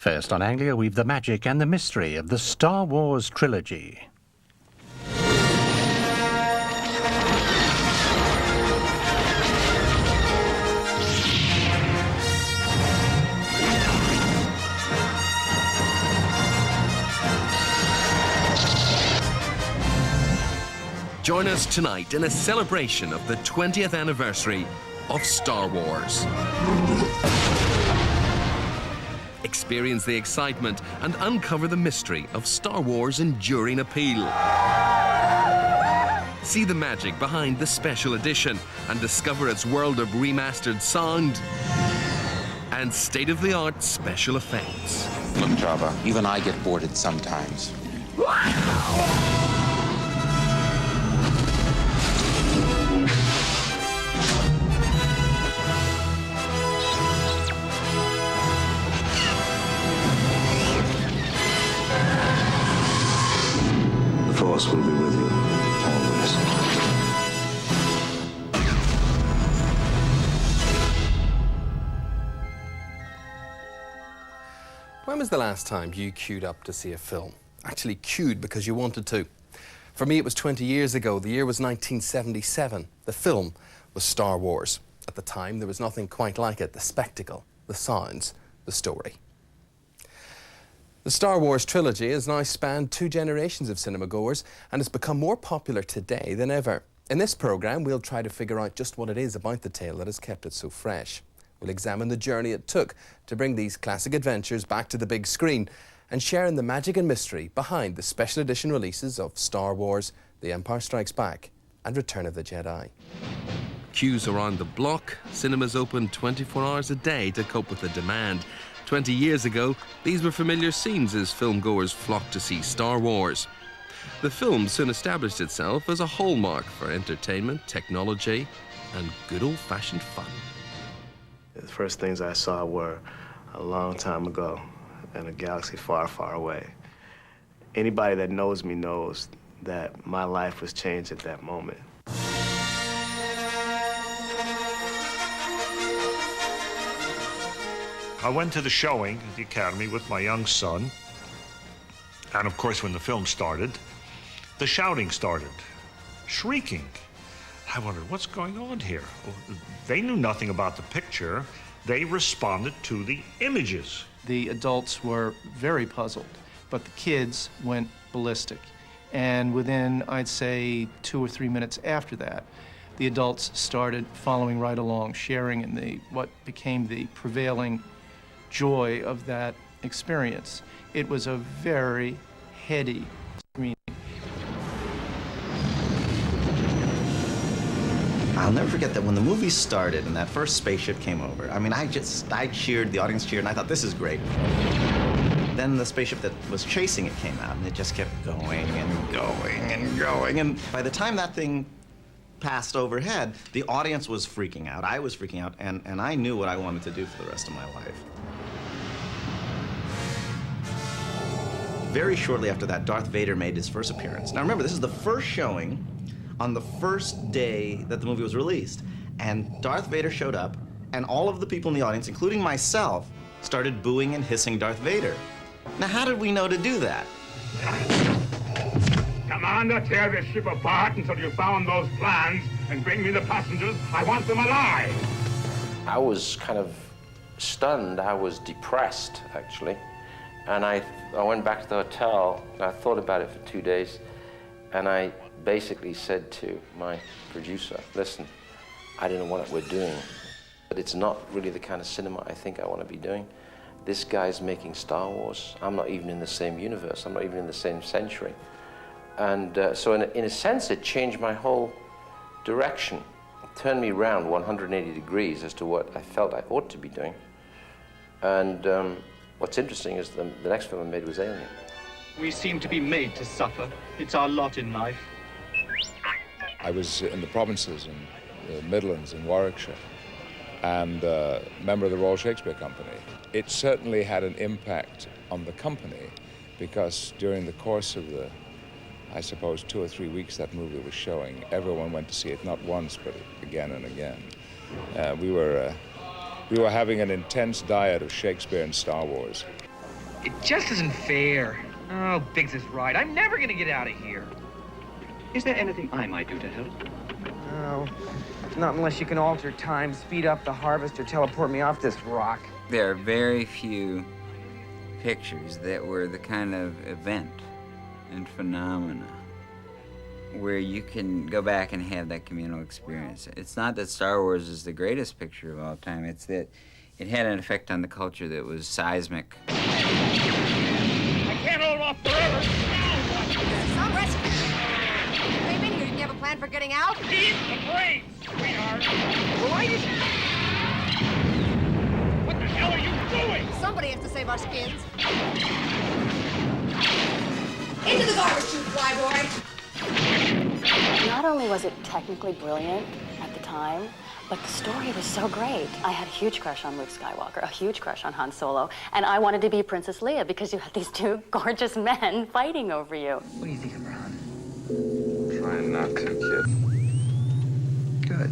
First on Anglia, we've the magic and the mystery of the Star Wars trilogy. Join us tonight in a celebration of the 20th anniversary of Star Wars. Experience the excitement and uncover the mystery of Star Wars' enduring appeal. See the magic behind the special edition and discover its world of remastered sound and state-of-the-art special effects. Look, Jabba, even I get bored sometimes. The Force will be with you, always. When was the last time you queued up to see a film? Actually queued because you wanted to. For me, it was 20 years ago. The year was 1977. The film was Star Wars. At the time, there was nothing quite like it. The spectacle, the sounds, the story. The Star Wars trilogy has now spanned 2 generations of cinema goers and has become more popular today than ever. In this programme, we'll try to figure out just what it is about the tale that has kept it so fresh. We'll examine the journey it took to bring these classic adventures back to the big screen and share in the magic and mystery behind the special edition releases of Star Wars, The Empire Strikes Back and Return of the Jedi. Queues around the block, cinemas open 24 hours a day to cope with the demand. 20 years ago, these were familiar scenes as filmgoers flocked to see Star Wars. The film soon established itself as a hallmark for entertainment, technology, and good old-fashioned fun. The first things I saw were a long time ago in a galaxy far, far away. Anybody that knows me knows that my life was changed at that moment. I went to the showing at the Academy with my young son. And of course, when the film started, the shouting started, shrieking. I wondered, what's going on here? They knew nothing about the picture. They responded to the images. The adults were very puzzled, but the kids went ballistic. And within, I'd say, 2 or 3 minutes after that, the adults started following right along, sharing in what became the prevailing joy of that experience. It was a very heady screening. I'll never forget that when the movie started and that first spaceship came over, I mean, I cheered, the audience cheered, and I thought, this is great. Then the spaceship that was chasing it came out, and it just kept going and going and going. And by the time that thing passed overhead, the audience was freaking out. I was freaking out, and I knew what I wanted to do for the rest of my life. Very shortly after that, Darth Vader made his first appearance. Now remember, this is the first showing on the first day that the movie was released. And Darth Vader showed up, and all of the people in the audience, including myself, started booing and hissing Darth Vader. Now, how did we know to do that? Commander, tear this ship apart until you found those plans and bring me the passengers. I want them alive. I was kind of stunned. I was depressed, actually. And I went back to the hotel, and I thought about it for 2 days, and I basically said to my producer, listen, I don't know what we're doing, but it's not really the kind of cinema I think I want to be doing. This guy's making Star Wars. I'm not even in the same universe. I'm not even in the same century. And so in a sense, it changed my whole direction. It turned me around 180 degrees as to what I felt I ought to be doing. And what's interesting is the next film I made was Alien. We seem to be made to suffer. It's our lot in life. I was in the provinces, in the Midlands, in Warwickshire, and a member of the Royal Shakespeare Company. It certainly had an impact on the company because during the course of the, I suppose, 2 or 3 weeks that movie was showing, everyone went to see it, not once, but again and again. We were having an intense diet of Shakespeare and Star Wars. It just isn't fair. Oh, Biggs is right. I'm never gonna get out of here. Is there anything I might do to help? Oh, not unless you can alter time, speed up the harvest, or teleport me off this rock. There are very few pictures that were the kind of event and phenomena where you can go back and have that communal experience. It's not that Star Wars is the greatest picture of all time, it's that it had an effect on the culture that was seismic. I can't hold off forever. Some rescue. Came in here. Didn't you have a plan for getting out? Keep the brains, sweetheart. Well, why did you... What the hell are you doing? Somebody has to save our skins. Into the garbage chute, flyboy. Not only was it technically brilliant at the time, but the story was so great. I had a huge crush on Luke Skywalker, a huge crush on Han Solo, and I wanted to be Princess Leia because you had these two gorgeous men fighting over you. What do you think of Ron? Trying not to, kid. Good.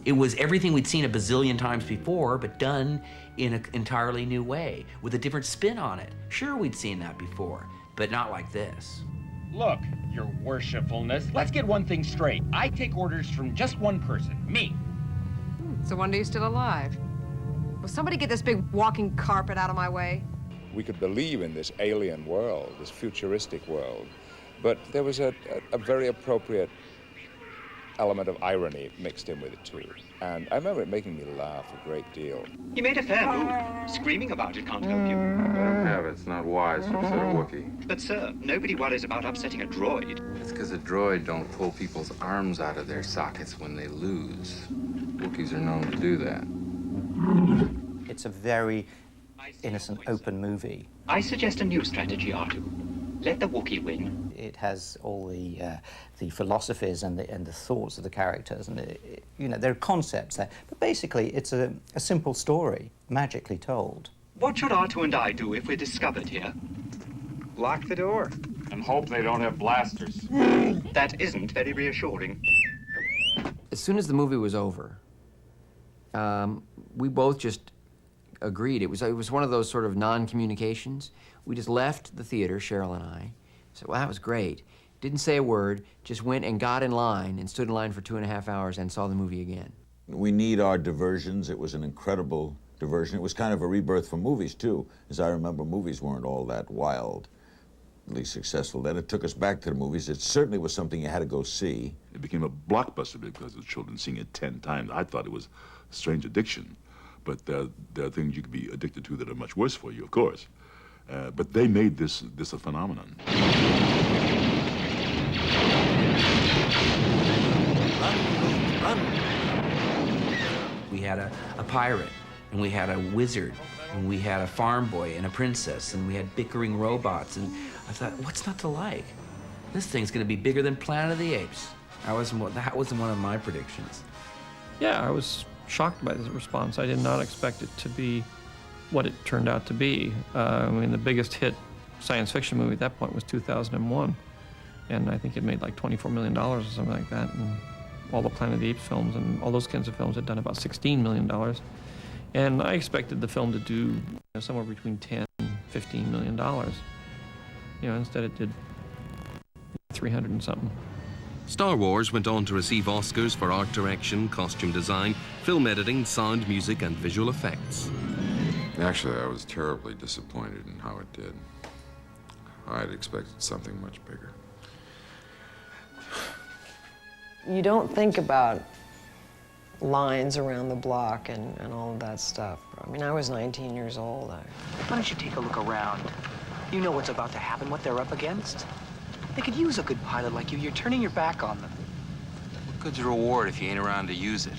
It was everything we'd seen a bazillion times before, but done in an entirely new way, with a different spin on it. Sure, we'd seen that before, but not like this. Look, your worshipfulness, let's get one thing straight. I take orders from just one person, me. It's a wonder you're still alive. Will somebody get this big walking carpet out of my way? We could believe in this alien world, this futuristic world, but there was a very appropriate element of irony mixed in with it too. And I remember it making me laugh a great deal. You made a fair move. Screaming about it can't help you. Let him have it. It's not wise to upset a Wookiee. But, sir, nobody worries about upsetting a droid. It's because a droid don't pull people's arms out of their sockets when they lose. Wookiees are known to do that. It's a very innocent, open movie. I suggest a new strategy, R2. Let the Wookiee win. It has all the philosophies and the thoughts of the characters, and there are concepts there. But basically, it's a simple story, magically told. What should R2 and I do if we're discovered here? Lock the door. And hope they don't have blasters. That isn't very reassuring. As soon as the movie was over, we both just agreed. It was one of those sort of non-communications. We just left the theater, Cheryl and I. Said, well, that was great. Didn't say a word, just went and got in line and stood in line for 2.5 hours and saw the movie again. We need our diversions. It was an incredible diversion. It was kind of a rebirth for movies, too. As I remember, movies weren't all that wildly successful then. It took us back to the movies. It certainly was something you had to go see. It became a blockbuster because of the children seeing it 10 times. I thought it was a strange addiction. But there are things you could be addicted to that are much worse for you, of course. But they made this a phenomenon. Run. We had a pirate, and we had a wizard, and we had a farm boy and a princess, and we had bickering robots, and I thought, what's not to like? This thing's gonna be bigger than Planet of the Apes. That wasn't one of my predictions. Yeah, I was shocked by the response. I did not expect it to be what it turned out to be. I mean, the biggest hit science fiction movie at that point was 2001. And I think it made like $24 million or something like that. And all the Planet of the Apes films and all those kinds of films had done about $16 million. And I expected the film to do somewhere between $10 and $15 million. Instead it did 300 and something. Star Wars went on to receive Oscars for art direction, costume design, film editing, sound, music, and visual effects. Actually, I was terribly disappointed in how it did. I had expected something much bigger. You don't think about lines around the block and all of that stuff. I mean, I was 19 years old. Why don't you take a look around? You know what's about to happen, what they're up against. They could use a good pilot like you. You're turning your back on them. What good's the reward if you ain't around to use it?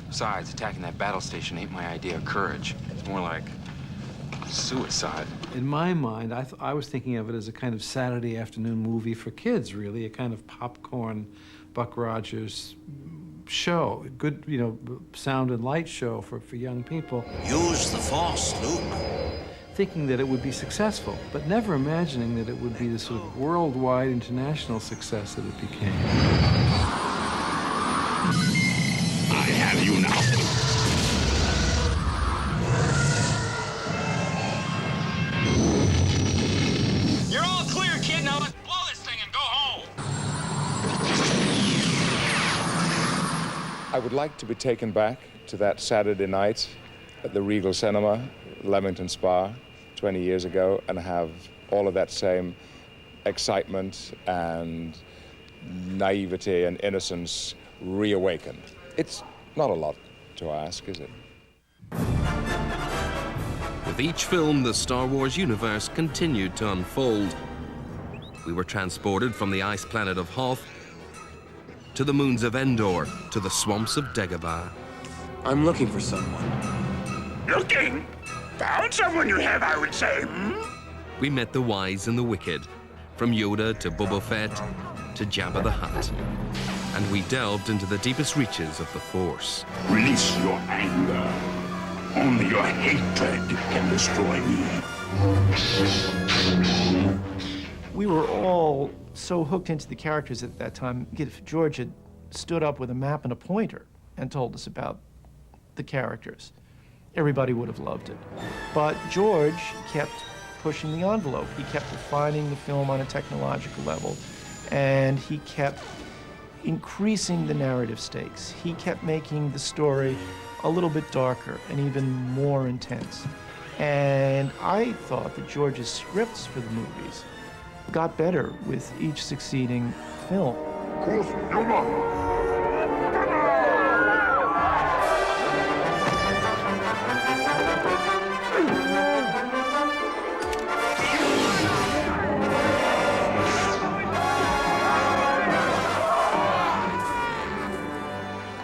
Besides, attacking that battle station ain't my idea of courage. It's more like suicide. In my mind, I was thinking of it as a kind of Saturday afternoon movie for kids, really, a kind of popcorn Buck Rogers show, a good, sound and light show for young people. Use the Force, Luke. Thinking that it would be successful, but never imagining that it would be the sort of worldwide, international success that it became. I have you now. I would like to be taken back to that Saturday night at the Regal Cinema, Leamington Spa, 20 years ago, and have all of that same excitement and naivety and innocence reawakened. It's not a lot to ask, is it? With each film, the Star Wars universe continued to unfold. We were transported from the ice planet of Hoth to the moons of Endor, to the swamps of Dagobah. I'm looking for someone. Looking? Found someone you have, I would say. We met the wise and the wicked, from Yoda to Boba Fett to Jabba the Hutt. And we delved into the deepest reaches of the Force. Release your anger. Only your hatred can destroy me. We were all so hooked into the characters at that time. If George had stood up with a map and a pointer and told us about the characters, everybody would have loved it. But George kept pushing the envelope. He kept refining the film on a technological level, and he kept increasing the narrative stakes. He kept making the story a little bit darker and even more intense. And I thought that George's scripts for the movies got better with each succeeding film.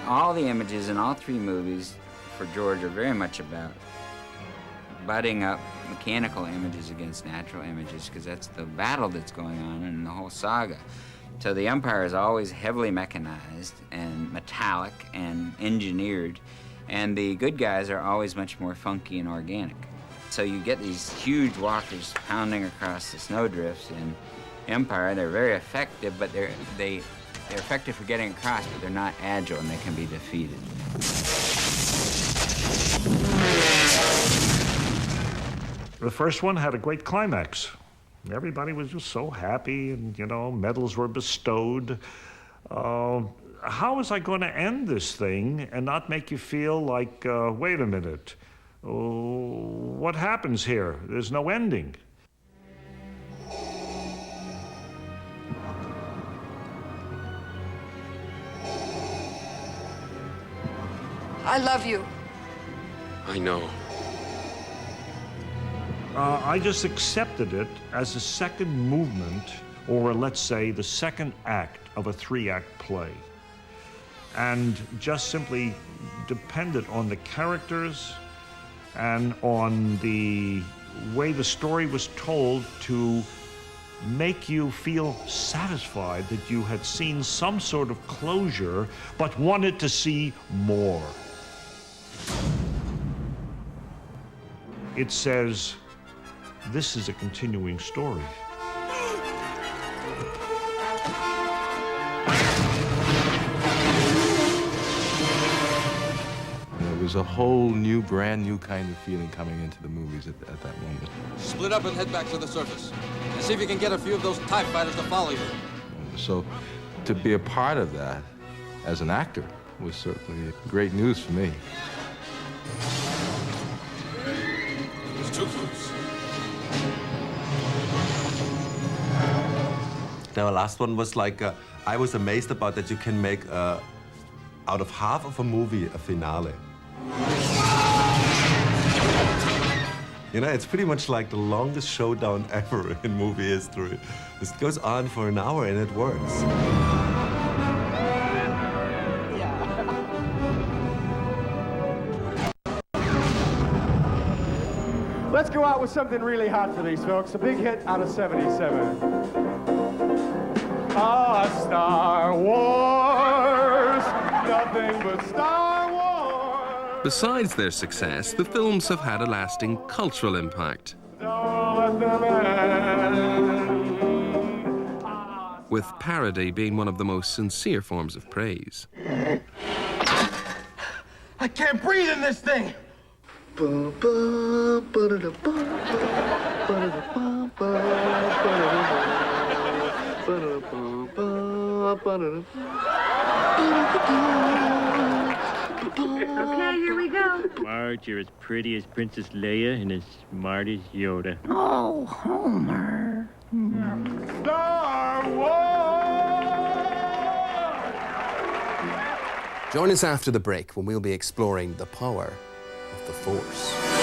All the images in all three movies for George are very much about butting up mechanical images against natural images, because that's the battle that's going on in the whole saga. So the Empire is always heavily mechanized and metallic and engineered, and the good guys are always much more funky and organic. So you get these huge walkers pounding across the snowdrifts in Empire. They're very effective, but they're effective for getting across, but they're not agile and they can be defeated. The first one had a great climax. Everybody was just so happy, and, you know, medals were bestowed. How was I going to end this thing and not make you feel like, wait a minute, what happens here? There's no ending. I love you. I know. I just accepted it as a second movement, or let's say the second act of a three-act play, and just simply depended on the characters and on the way the story was told to make you feel satisfied that you had seen some sort of closure, but wanted to see more. It says, this is a continuing story. There was a whole new, brand new kind of feeling coming into the movies at that moment. Split up and head back to the surface. And see if you can get a few of those TIE fighters to follow you. So to be a part of that as an actor was certainly great news for me. It's too close. The last one was like, I was amazed about that you can make, out of half of a movie, a finale. You know, it's pretty much like the longest showdown ever in movie history. This goes on for an hour and it works. Let's go out with something really hot for these folks. A big hit out of '77. Star Wars, nothing but Star Wars. Besides their success, the films have had a lasting cultural impact, with parody being one of the most sincere forms of praise. I can't breathe in this thing. Okay, here we go. Marge, you're as pretty as Princess Leia and as smart as Yoda. Oh, Homer. Star Wars! Join us after the break when we'll be exploring the power of the Force.